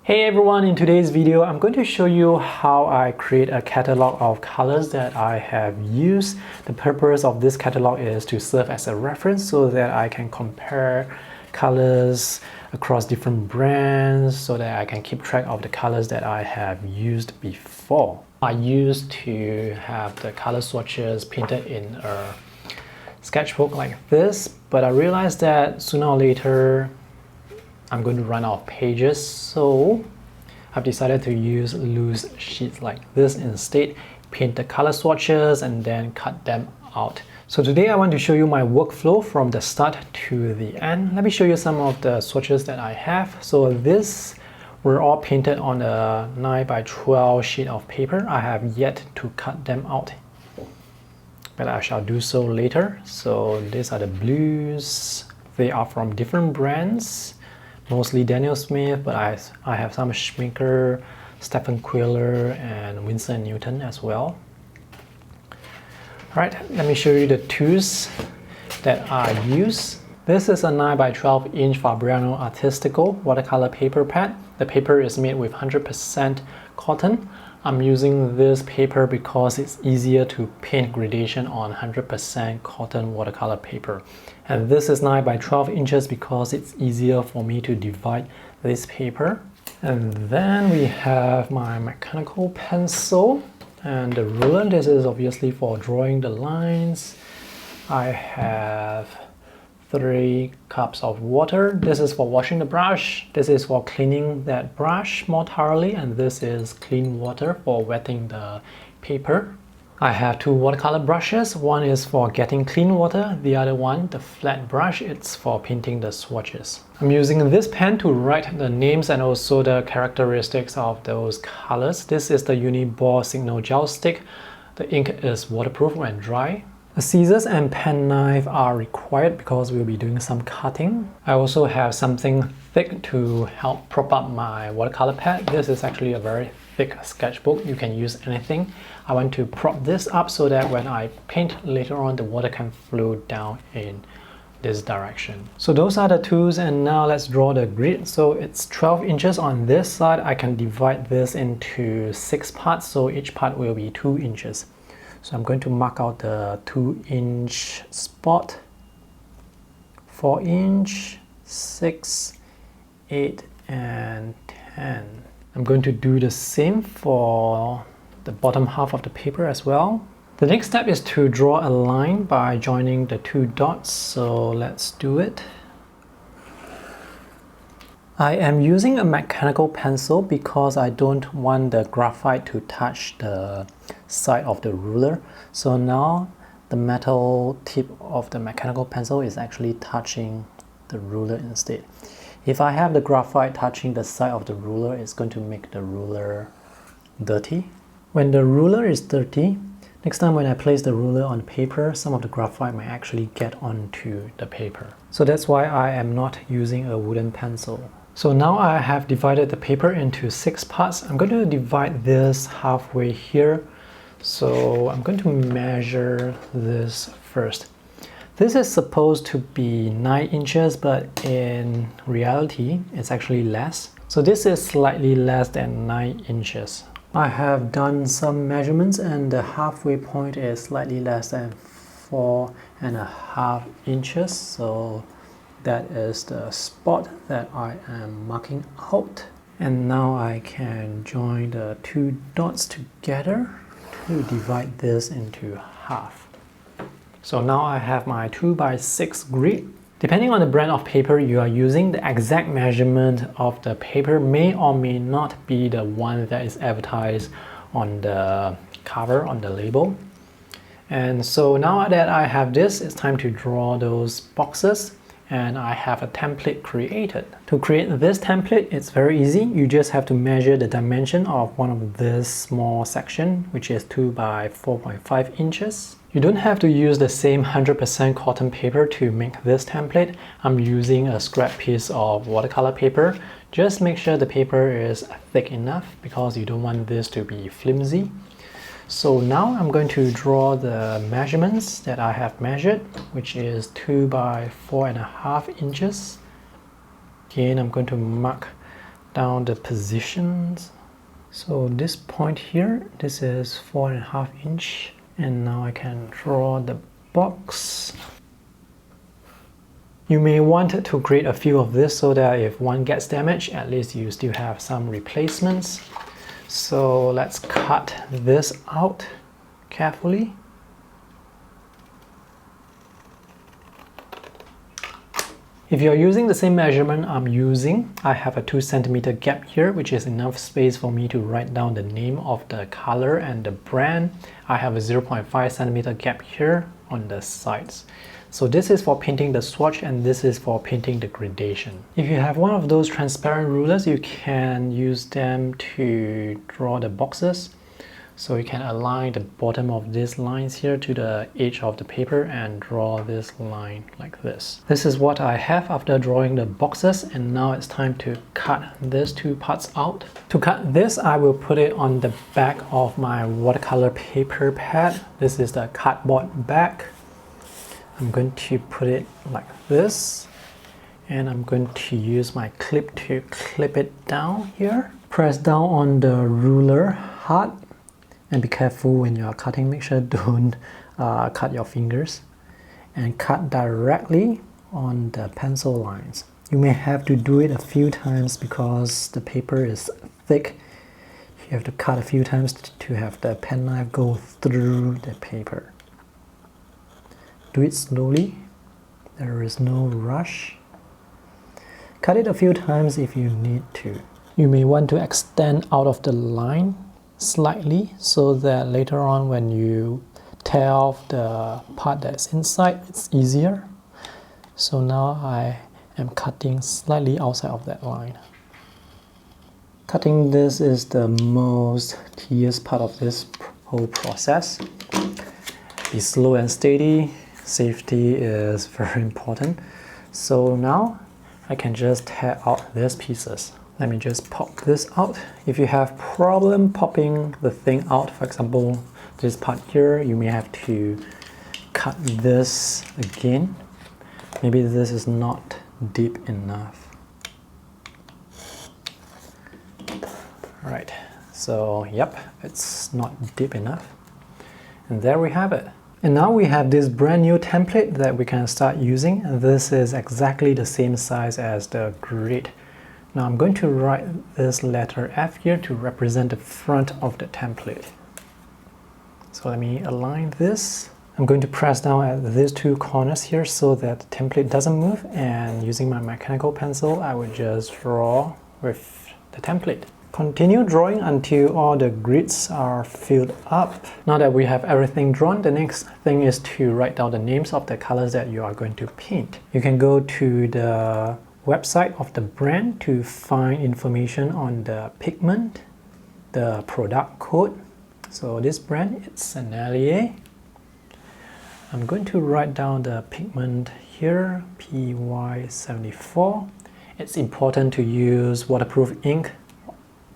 Hey everyone, in today's video I'm going to show you how I create a catalog of colors that I have used. The purpose of this catalog is to serve as a reference so that I can compare colors across different brands so that I can keep track of the colors that I have used before. I used to have the color swatches painted in a sketchbook like this, but I realized that sooner or later I'm going to run out of pages, so I've decided to use loose sheets like this instead, paint the color swatches and then cut them out. So today I want to show you my workflow from the start to the end. Let me show you some of the swatches that I have. So this were all painted on a 9x12 sheet of paper. I have yet to cut them out, but I shall do so later. So these are the blues. They are from different brands. Mostly Daniel Smith, but I have some Schmincke, Stephen Quiller, and Winsor Newton as well. Alright, let me show you the tools that I use. This is a 9x12 inch Fabriano Artistico watercolor paper pad. The paper is made with 100% cotton. I'm using this paper because it's easier to paint gradation on 100% cotton watercolor paper. And this is 9x12 inches because it's easier for me to divide this paper. And then we have my mechanical pencil and the ruler. This is obviously for drawing the lines. I have 3 cups of water. This is for washing the brush. This is for cleaning that brush more thoroughly, and this is clean water for wetting the paper. I have 2 watercolor brushes. One is for getting clean water, the other one, the flat brush, it's for painting the swatches. I'm using this pen to write the names and also the characteristics of those colors. This is the Uniball Signal Gel Stick. The ink is waterproof when dry. The scissors and pen knife are required because we'll be doing some cutting. I also have something thick to help prop up my watercolor pad. This is actually a very thick sketchbook. You can use anything. I want to prop this up so that when I paint later on, the water can flow down in this direction. So those are the tools, and now let's draw the grid. So it's 12 inches on this side. I can divide this into 6 parts, so each part will be 2 inches. So I'm going to mark out the 2-inch spot, 4-inch, 6, 8, and 10. I'm going to do the same for the bottom half of the paper as well. The next step is to draw a line by joining the 2 dots, so let's do it. I am using a mechanical pencil because I don't want the graphite to touch the side of the ruler. So now the metal tip of the mechanical pencil is actually touching the ruler instead. If I have the graphite touching the side of the ruler, it's going to make the ruler dirty. When the ruler is dirty, next time when I place the ruler on paper, some of the graphite might actually get onto the paper. So that's why I am not using a wooden pencil. So now I have divided the paper into 6 parts. I'm going to divide this halfway here. So I'm going to measure this first. This is supposed to be 9 inches, but in reality, it's actually less. So this is slightly less than 9 inches. I have done some measurements and the halfway point is slightly less than 4.5 inches. So that is the spot that I am marking out. And now I can join the 2 dots together to divide this into half. So now I have my 2x6 grid. Depending on the brand of paper you are using, the exact measurement of the paper may or may not be the one that is advertised on the cover, on the label. And so now that I have this, it's time to draw those boxes. And I have a template created. To create this template, it's very easy. You just have to measure the dimension of one of this small section, which is 2 by 4.5 inches. You don't have to use the same 100% cotton paper to make this template. I'm using a scrap piece of watercolor paper. Just make sure the paper is thick enough because you don't want this to be flimsy. So now I'm going to draw the measurements that I have measured, which is 2 by 4.5 inches. Again, I'm going to mark down the positions. So this point here, this is 4.5 inch, and now I can draw the box. You may want to create a few of this so that if one gets damaged, at least you still have some replacements. So let's cut this out carefully. If you're using the same measurement I'm using, I have a 2 cm gap here, which is enough space for me to write down the name of the color and the brand. I have a 0.5 cm gap here on the sides. So this is for painting the swatch, and this is for painting the gradation. If you have one of those transparent rulers, you can use them to draw the boxes. So you can align the bottom of these lines here to the edge of the paper and draw this line like this. This is what I have after drawing the boxes, and now it's time to cut these 2 parts out. To cut this, I will put it on the back of my watercolor paper pad. This is the cardboard back. I'm going to put it like this, and I'm going to use my clip to clip it down here. Press down on the ruler hard. And be careful when you are cutting, make sure don't cut your fingers. And cut directly on the pencil lines. You may have to do it a few times because the paper is thick. You have to cut a few times to have the penknife go through the paper. Do it slowly, there is no rush. Cut it a few times if you need to. You may want to extend out of the line slightly so that later on when you tear off the part that's inside, it's easier. So now I am cutting slightly outside of that line. Cutting this is the most tedious part of this whole process. Be slow and steady. Safety is very important. So now I can just tear out these pieces. Let me just pop this out. If you have problem popping the thing out, for example, this part here, you may have to cut this again. Maybe this is not deep enough. Right, so yep, it's not deep enough. And there we have it. And now we have this brand new template that we can start using. And this is exactly the same size as the grid. Now I'm going to write this letter F here to represent the front of the template. So let me align this. I'm going to press down at these 2 corners here so that the template doesn't move, and using my mechanical pencil I will just draw with the template. Continue drawing until all the grids are filled up. Now that we have everything drawn, the next thing is to write down the names of the colors that you are going to paint. You can go to the website of the brand to find information on the pigment, the product code. So this brand is Sennelier. I'm going to write down the pigment here, PY74. It's important to use waterproof ink,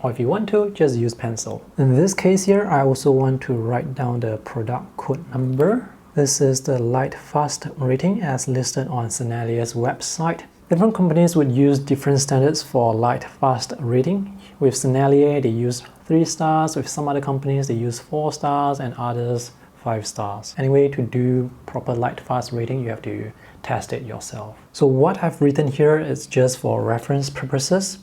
or if you want to, just use pencil. In this case here, I also want to write down the product code number. This is the light fast rating as listed on Sennelier's website. Different companies would use different standards for light fast rating. With Sennelier, they use 3 stars. With some other companies, they use 4 stars, and others 5 stars. Anyway, to do proper light fast rating, you have to test it yourself. So what I've written here is just for reference purposes.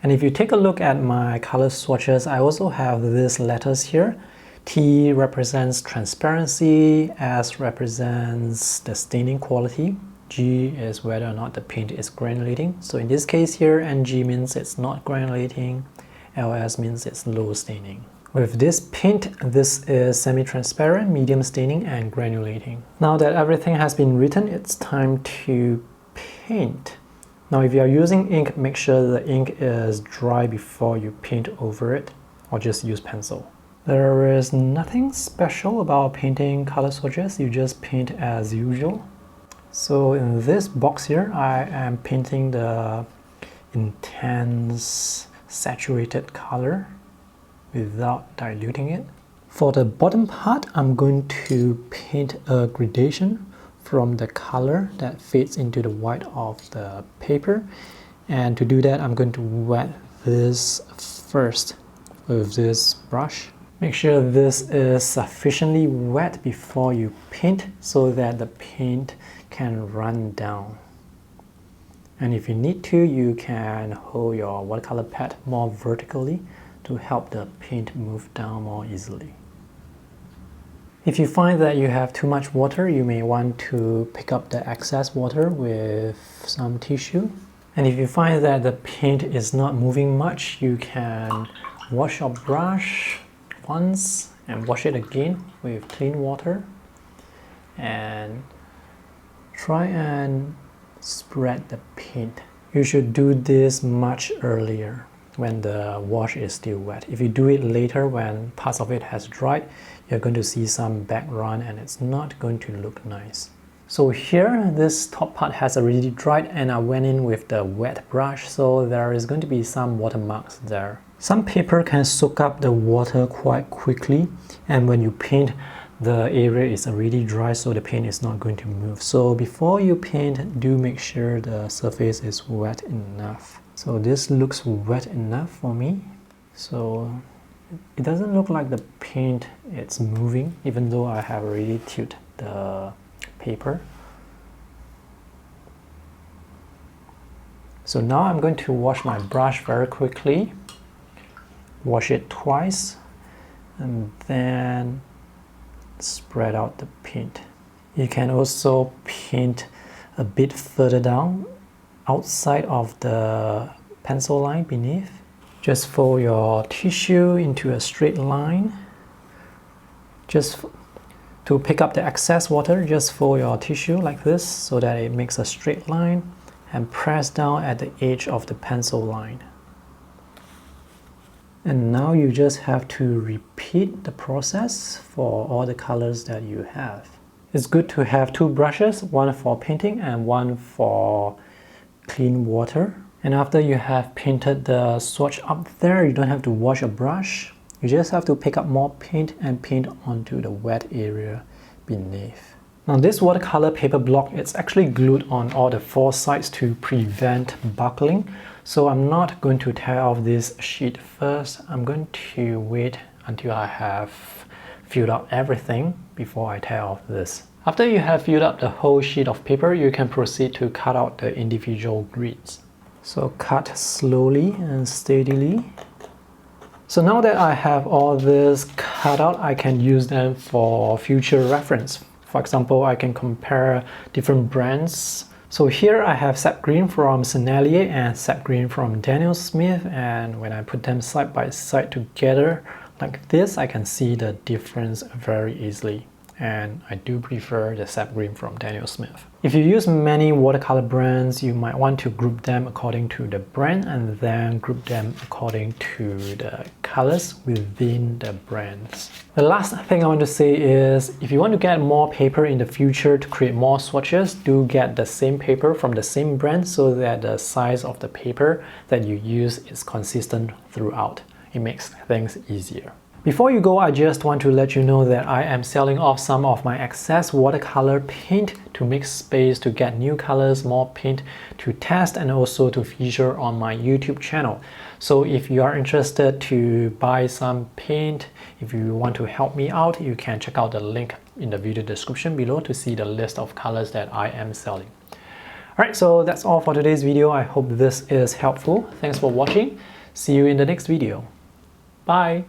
And if you take a look at my color swatches, I also have these letters here. T represents transparency, S represents the staining quality, G is whether or not the paint is granulating. So in this case here, NG means it's not granulating, LS means it's low staining. With this paint, this is semi-transparent, medium staining, and granulating. Now that everything has been written, it's time to paint. Now if you are using ink, make sure the ink is dry before you paint over it, or just use pencil. There is nothing special about painting color swatches, you just paint as usual. So in this box here, I am painting the intense saturated color without diluting it. For the bottom part, I'm going to paint a gradation from the color that fades into the white of the paper. And to do that, I'm going to wet this first with this brush. Make sure this is sufficiently wet before you paint so that the paint can run down. And if you need to, you can hold your watercolor pad more vertically to help the paint move down more easily. If you find that you have too much water, you may want to pick up the excess water with some tissue. And if you find that the paint is not moving much, you can wash your brush once and wash it again with clean water and try and spread the paint. You should do this much earlier when the wash is still wet. If you do it later when parts of it has dried, you're going to see some background and it's not going to look nice. So here, this top part has already dried and I went in with the wet brush, so there is going to be some watermarks there. Some paper can soak up the water quite quickly, and when you paint, the area is already dry, so the paint is not going to move. So before you paint, do make sure the surface is wet enough. So this looks wet enough for me. So it doesn't look like the paint is moving, even though I have already tilted the paper. So now I'm going to wash my brush very quickly. Wash it twice and then spread out the paint. You can also paint a bit further down outside of the pencil line beneath. Just fold your tissue into a straight line. Just to pick up the excess water, just fold your tissue like this so that it makes a straight line and press down at the edge of the pencil line. And now you just have to repeat the process for all the colors that you have. It's good to have two brushes, one for painting and one for clean water. And after you have painted the swatch up there, you don't have to wash a brush. You just have to pick up more paint and paint onto the wet area beneath. Now this watercolor paper block, it's actually glued on all the four sides to prevent buckling. So I'm not going to tear off this sheet first. I'm going to wait until I have filled up everything before I tear off this. After you have filled up the whole sheet of paper, you can proceed to cut out the individual grids. So cut slowly and steadily. So now that I have all this cut out, I can use them for future reference. For example, I can compare different brands. So here I have sap green from Sennelier and sap green from Daniel Smith, and when I put them side by side together like this, I can see the difference very easily. And I do prefer the sap green from Daniel Smith. If you use many watercolor brands, you might want to group them according to the brand and then group them according to the colors within the brands. The last thing I want to say is, if you want to get more paper in the future to create more swatches, do get the same paper from the same brand so that the size of the paper that you use is consistent throughout. It makes things easier. Before you go, I just want to let you know that I am selling off some of my excess watercolor paint to make space to get new colors, more paint to test, and also to feature on my YouTube channel. So if you are interested to buy some paint, if you want to help me out, you can check out the link in the video description below to see the list of colors that I am selling. Alright, so that's all for today's video. I hope this is helpful. Thanks for watching. See you in the next video. Bye!